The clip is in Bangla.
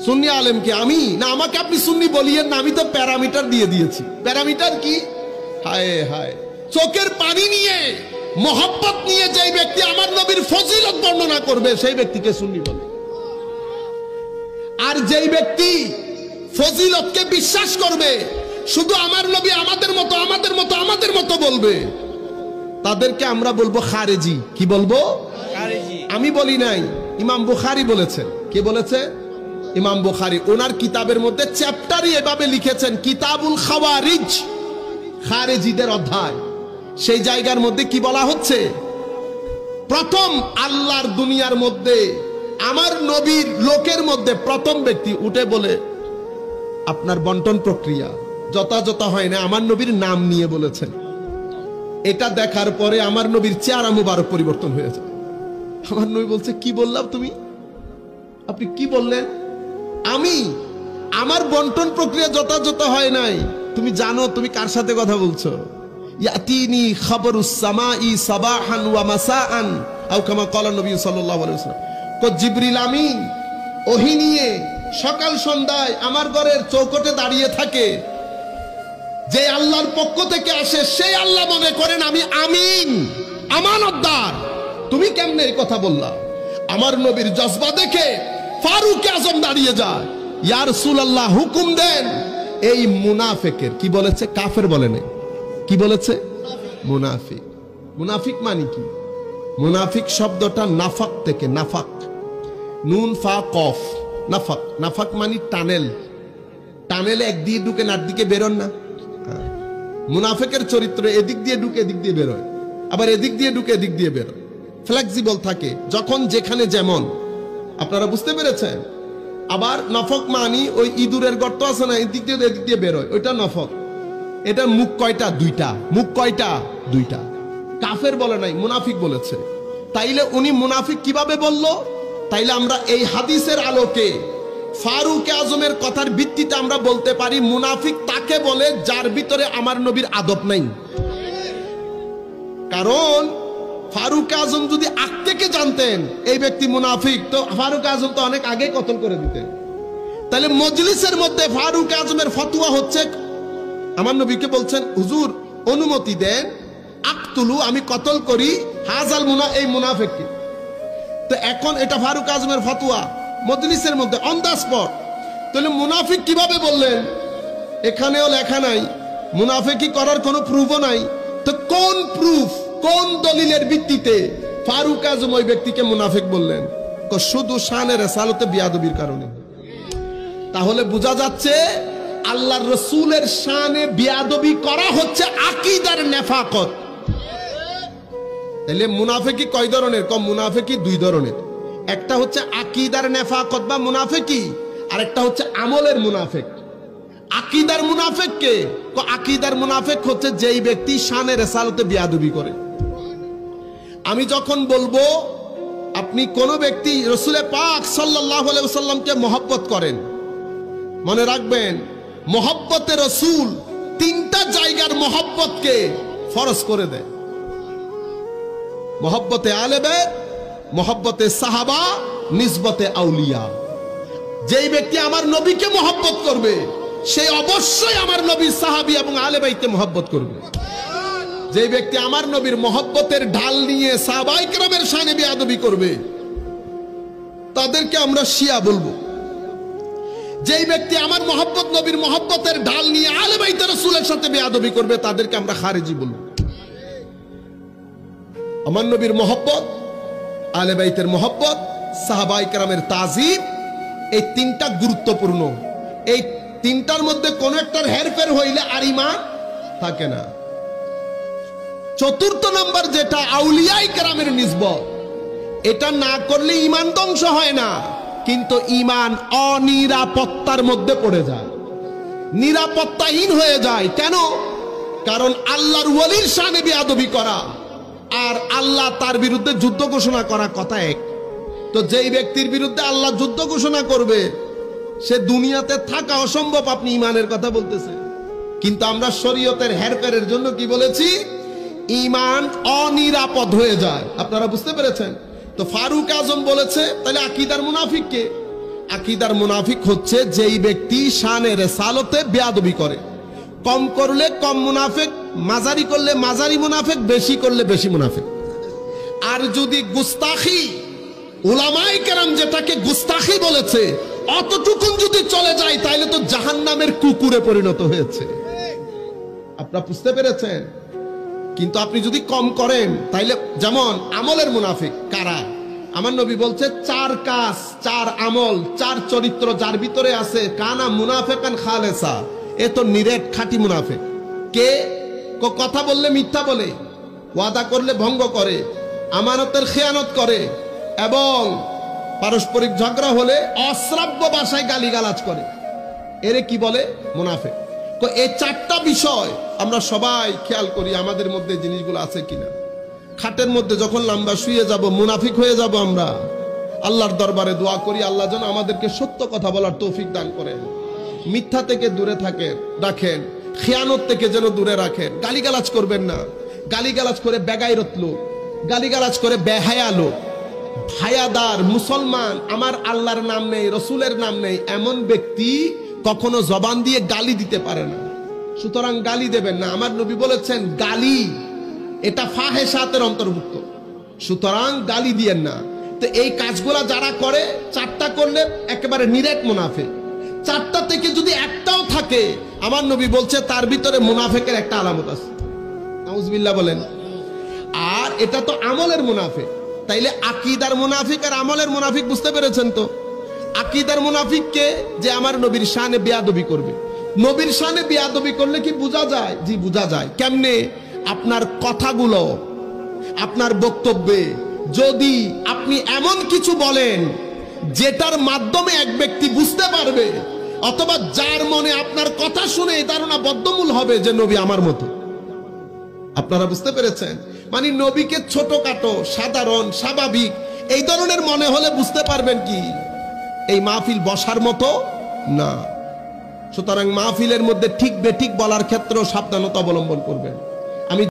সুন্নি আলেম কি আমি? না, আমাকে আপনি সুন্নি বলিয়েন না, আমি তো প্যারামিটার দিয়ে দিয়েছি। প্যারামিটার কি? হায় হায়, চোখের পানি নিয়ে মোহাব্বত নিয়ে যেই ব্যক্তি আমার নবীর ফজিলত বর্ণনা করবে সেই ব্যক্তিকে সুন্নি বলে। আর যেই ব্যক্তি ফজিলতকে বিশ্বাস করবে, শুধু আমার নবী আমাদের মতো আমাদের মতো আমাদের মতো বলবে, তাদেরকে আমরা বলবো খারেজি। কি বলবো? খারেজি। আমি বলি নাই, ইমাম বুখারী বলেছেন। কে বলেছে? ইমাম বুখারী। ওনার কিতাবের মধ্যে চ্যাপ্টারই এভাবে লিখেছেন, কিতাবুল খাওয়ারিজ, খারেজিদের অধ্যায়। সেই জায়গার মধ্যে কি বলা হচ্ছে? প্রথম আল্লাহর দুনিয়ার মধ্যে আমার নবীর লোকের মধ্যে প্রথম ব্যক্তি উঠে বলে আপনার বন্টন প্রক্রিয়া যথাযথ হয় না, আমার নবীর নাম নিয়ে বলেছেন। এটা দেখার পরে আমার নবীর চেহারা মুবারক পরিবর্তন হয়েছে। আমার নবী বলছে, কি বললাম তুমি? আপনি কি বললেন? আমি আমার বন্টন প্রক্রিয়া যথাযথ হয় নাই। তুমি জানো তুমি কার সাথে কথা বলছো? ইয়াতিনি খবরুস সামাই সাবাহান ওয়া মাসাআন আও কামা ক্বালা নবী সাল্লাল্লাহু আলাইহি ওয়াসাল্লাম। তো জিবরিল আমিন ওহী নিয়ে সকাল সন্ধ্যায় আমার ঘরের চৌকটে দাঁড়িয়ে থাকে। যে আল্লাহর পক্ষ থেকে আসে সেই আল্লাহ মনে করেন আমি আমিন, আমানতদার। তুমি কেমনে এই কথা বললা? আমার নবীর জজবা দেখে ফারুক আজম দাঁড়িয়ে যায়, ইয়া রাসূলুল্লাহ হুকুম দেন। এই মুনাফিকের কি বলেছে? কাফের বলে নাই। কি বলেছে? মুনাফিক। মুনাফিক মানে কি? মুনাফিক শব্দটা নাফাক থেকে, নাফাক, নুন ফা কফ, নাফাক। নাফাক মানে টানেল। টানেলে এক দিয়ে ঢুকে আর দিকে বেরোন না। মুনাফিকের চরিত্র এদিক দিয়ে ঢুকে এদিক দিয়ে বেরোয়, আবার এদিক দিয়ে ঢুকে এদিক দিয়ে বেরোয়, ফ্লেক্সিবল থাকে, যখন যেখানে যেমন। আপনারা বুঝতে পেরেছেন? আবার নফক মানি ওই ইঁদুরের গর্ত আছে না, এদিক দিয়ে এদিক দিয়ে বেরোয়, ওইটা নফক। এটার মুখ কয়টা? দুইটা। মুখ কয়টা? দুইটা। কাফের বলে নাই, মুনাফিক বলেছে। তাইলে উনি মুনাফিক কিভাবে বলল? তাইলে আমরা এই হাদিসের আলোকে ফারুক আজমের কথার ভিত্তিতে আমরা বলতে পারি মুনাফিক তাকে বলে যার ভিতরে আমার নবীর আদব নাই। কারণ ফারুক আজম যদি আগ থেকে জানতেন এই ব্যক্তি মুনাফিক, তো ফারুক আজম তো অনেক আগে কতল করে দিতেন। তাহলে মজলিসের মধ্যে ফারুক আজমের ফতোয়া হচ্ছে, আমার নবীকে বলছেন হুজুর অনুমতি দেন, আকতুলু, আমি কতল করি হাজাল মুনা, এই মুনাফিককে। তো এখন এটা ফারুক আজমের ফতোয়া মজলিসের মধ্যে অন দা স্পট। তাহলে মুনাফিক কিভাবে বললেন? এখানেও লেখা নাই, মুনাফিকি করার কোনো প্রুফও নাই। তো কোন প্রুফ, কোন দলিলের ভিত্তিতে ফারুক আজম ওই ব্যক্তিকে মুনাফিক বললেন? শুধু শানের রিসালাতে বিয়াদবির কারণে। তাহলে বোঝা যাচ্ছে আল্লাহর রাসূলের শানে বিয়াদবি করা হচ্ছে আকীদার নেফাকত। তাহলে মুনাফিকি কয় ধরনের? কম মুনাফিকি দুই ধরনের। একটা হচ্ছে আকীদার নেফাকত বা মুনাফিকি, আর একটা হচ্ছে আমলের মুনাফিক। আকীদার মুনাফিক কে? আকীদার মুনাফিক হচ্ছে যেই ব্যক্তি শানে রিসালাতে বিয়াদবি করে। আমি যখন বলবো আপনি কোন ব্যক্তি রাসূল পাক সাল্লাল্লাহু আলাইহি ওয়াসাল্লামকে মহব্বত করেন, মনে রাখবেন মহব্বতে রাসূল তিনটা জায়গার মহব্বতকে ফরজ করে দেয়। মহব্বতে আলে বাইত, মহব্বতে সাহাবা, নিসবতে আউলিয়া। যেই ব্যক্তি আমার নবীকে মহব্বত করবে সে অবশ্যই আমার নবীর সাহাবী এবং আলে বাইতকে মহব্বত করবে। যে ব্যক্তি আমার নবীর মহব্বতের ঢাল নিয়ে সাহাবায়ে কেরামের শানে বিয়াদবি করবে তাদেরকে আমরা শিয়া বলবো। যেই ব্যক্তি আমার মহব্বত নবীর মহব্বতের ঢাল নিয়ে আলে বাইতের রাসূলের সাথে বিয়াদবি করবে তাদেরকে আমরা খারেজি বলবো। আমার নবীর মহব্বত, আলে বাইতের মহব্বত, সাহাবায়ে কেরামের তাজিম, এই তিনটা গুরুত্বপূর্ণ। এই তিনটার মধ্যে কোন একটার হেরফের হইলে আর ঈমান থাকে না। চতুর্থ নাম্বার যেটা আউলিয়ায়ে কেরামের নিসবত, এটা না করলে ঈমান ধ্বংস হয় না, কিন্তু ঈমান অনিরাপত্তার মধ্যে পড়ে যায়, নিরাপত্তাহীন হয়ে যায়। কেন? কারণ আল্লাহর ওয়ালির শানে বিয়াদবি করা আর আল্লাহ তার বিরুদ্ধে যুদ্ধ ঘোষণা করা কথা এক। তো যেই ব্যক্তির বিরুদ্ধে আল্লাহ যুদ্ধ ঘোষণা করবে সে দুনিয়াতে থাকা অসম্ভব। আপনি ঈমানের কথা বলতেছেন, কিন্তু আমরা শরীয়তের হেরফেরের জন্য কি বলেছি? ঈমান অনিরাপদ হয়ে যায়। আপনারা বুঝতে পেরেছেন? তো ফারুক আজম বলেছে তাহলে আকীদার মুনাফিককে, আকীদার মুনাফিক হচ্ছে যেই ব্যক্তি শানে রিসালতে বেয়াদবি করে। কম করলে কম মুনাফিক, মাঝারি করলে মাঝারি মুনাফিক, বেশি করলে বেশি মুনাফিক। আর যদি গুস্তাখি, উলামায়ে কেরাম যেটাকে গুস্তাখি বলেছে, অতটুকুন যদি চলে যায় তাহলে তো জাহান্নামের কুকুরে পরিণত হয়েছে। আপনারা বুঝতে পেরেছেন? কিন্তু আপনি যদি কম করেন তাইলে, যেমন আমলের মুনাফিক কারা? আমার নবী বলছে 4 কাজ, 4 আমল, 4 চরিত্র যার ভিতরে আছে, কানা মুনাফিকান খালেসা, এ তো নিরেট খাঁটি মুনাফিক। কে? কথা বললে মিথ্যা বলে, ওয়াদা করলে ভঙ্গ করে, আমানতের খেয়ানত করে, এবং পারস্পরিক ঝগড়া হলে অশ্রাব্য ভাষায় গালিগালাজ করে। এরে কি বলে? মুনাফিক। তো এই 4টা বিষয় আমরা সবাই খেয়াল করি আমাদের মধ্যে জিনিসগুলো আছে কিনা। খাটের মধ্যে যখন লম্বা শুয়ে যাব, মুনাফিক হয়ে যাব আমরা। আল্লাহর দরবারে দোয়া করি আল্লাহ যেন আমাদেরকে সত্য কথা বলার তৌফিক দান করেন, মিথ্যা থেকে দূরে রাখেন, খেয়ানত থেকে যেন দূরে রাখেন। গালিগালাজ করবেন না। গালিগালাজ করে বেগাইরত লোক, গালিগালাজ করে বেহায়া লোক, হায়াদার মুসলমান, আমার আল্লাহর নাম নেই, রসুলের নাম নেই, এমন ব্যক্তি কখনো জবান দিয়ে গালি দিতে পারে না। সুতরাং গালি দেবেন না। আমার নবী বলেছেন গালি এটা ফাহেসাতের অন্তর্ভুক্ত, সুতরাং গালি দিয়েন না। তো এই কাজগুলা যারা করে, 4টা করলে একেবারে নিরেট মুনাফিক। 4টা থেকে যদি একটাও থাকে, আমার নবী বলছে তার ভিতরে মুনাফিকের একটা আলামত আছে। নাউজুবিল্লাহ বলেন। আর এটা তো আমলের মুনাফিক। তাইলে আকীদার মুনাফিক আর আমলের মুনাফিক বুঝতে পেরেছেন তো? আকীদার মুনাফিক কে? যে আমার নবীর শানে বেয়াদবি করবে। নবীর শানে বেয়াদবি করলে কি বোঝা যায়? জি বোঝা যায়। কেমনে? আপনার কথাগুলো, আপনার বক্তব্যে যদি আপনি এমন কিছু বলেন যেটার মাধ্যমে এক ব্যক্তি বুঝতে পারবে, অথবা যার মনে আপনার কথা শুনে এই ধারণা বদ্ধমূল হবে যে নবী আমার মতো। আপনারা বুঝতে পেরেছেন? মানে নবীকে ছোটখাটো, সাধারণ, স্বাভাবিক এই ধরনের মনে হলে বুঝতে পারবেন কি এই মাহফিল বসার মতো না। সুতরাং মাহফিলের মধ্যে ঠিক বেঠিক বলার ক্ষেত্রেও সাবধানতা অবলম্বন করবেন। আমি